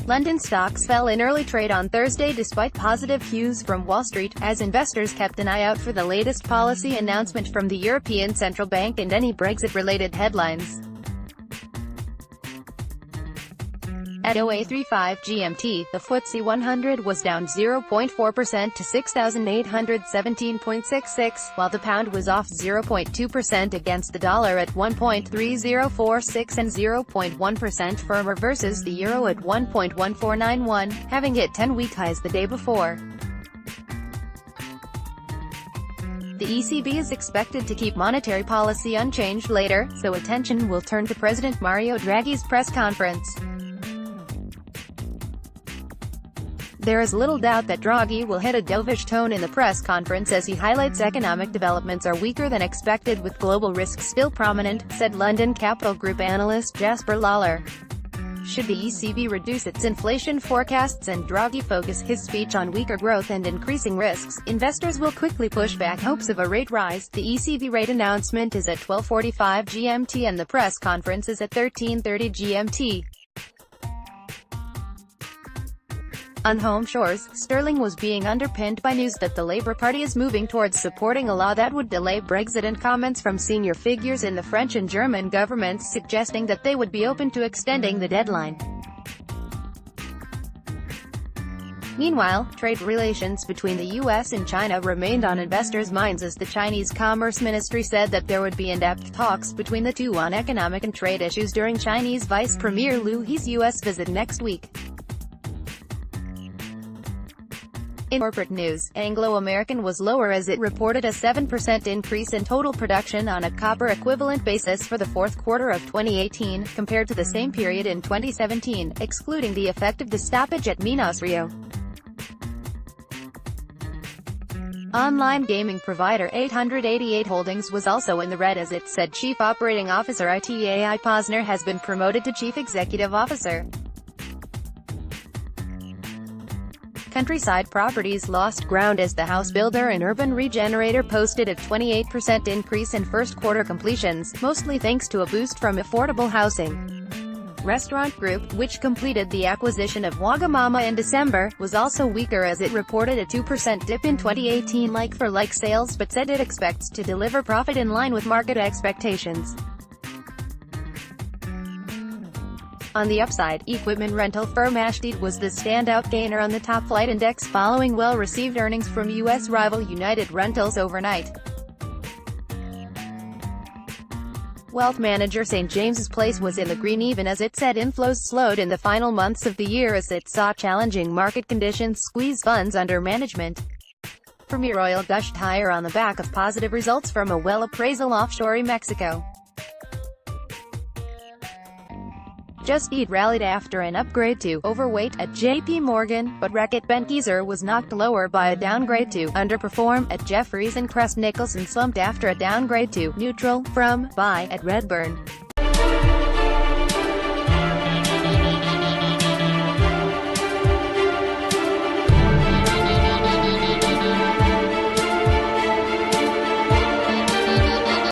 London stocks fell in early trade on Thursday despite positive cues from Wall Street, as investors kept an eye out for the latest policy announcement from the European Central Bank and any Brexit-related headlines. At 08:35 GMT, the FTSE 100 was down 0.4% to 6,817.66, while the pound was off 0.2% against the dollar at 1.3046 and 0.1% firmer versus the euro at 1.1491, having hit 10-week highs the day before. The ECB is expected to keep monetary policy unchanged later, so attention will turn to President Mario Draghi's press conference. There is little doubt that Draghi will hit a dovish tone in the press conference as he highlights economic developments are weaker than expected with global risks still prominent, said London Capital Group analyst Jasper Lawler. Should the ECB reduce its inflation forecasts and Draghi focus his speech on weaker growth and increasing risks, investors will quickly push back hopes of a rate rise. The ECB rate announcement is at 12:45 GMT and the press conference is at 13:30 GMT. On home shores, sterling was being underpinned by news that the Labour Party is moving towards supporting a law that would delay Brexit and comments from senior figures in the French and German governments suggesting that they would be open to extending the deadline. Meanwhile, trade relations between the U.S. and China remained on investors' minds as the Chinese Commerce Ministry said that there would be in-depth talks between the two on economic and trade issues during Chinese Vice Premier Liu He's U.S. visit next week. In corporate news, Anglo American was lower as it reported a 7% increase in total production on a copper-equivalent basis for the fourth quarter of 2018, compared to the same period in 2017, excluding the effect of the stoppage at Minas Rio. Online gaming provider 888 Holdings was also in the red as it said Chief Operating Officer Itai Posner has been promoted to Chief Executive Officer. Countryside Properties lost ground as the house builder and urban regenerator posted a 28% increase in first-quarter completions, mostly thanks to a boost from affordable housing. Restaurant Group, which completed the acquisition of Wagamama in December, was also weaker as it reported a 2% dip in 2018 like-for-like sales but said it expects to deliver profit in line with market expectations. On the upside, equipment rental firm Ashtead was the standout gainer on the Top Flight Index following well-received earnings from U.S. rival United Rentals overnight. Wealth manager St. James's Place was in the green even as it said inflows slowed in the final months of the year as it saw challenging market conditions squeeze funds under management. Premier Oil gushed higher on the back of positive results from a well appraisal offshore Mexico. Just Eat rallied after an upgrade to overweight at JP Morgan, but Reckitt Benckiser was knocked lower by a downgrade to underperform at Jefferies and Crest Nicholson slumped after a downgrade to neutral from buy at Redburn.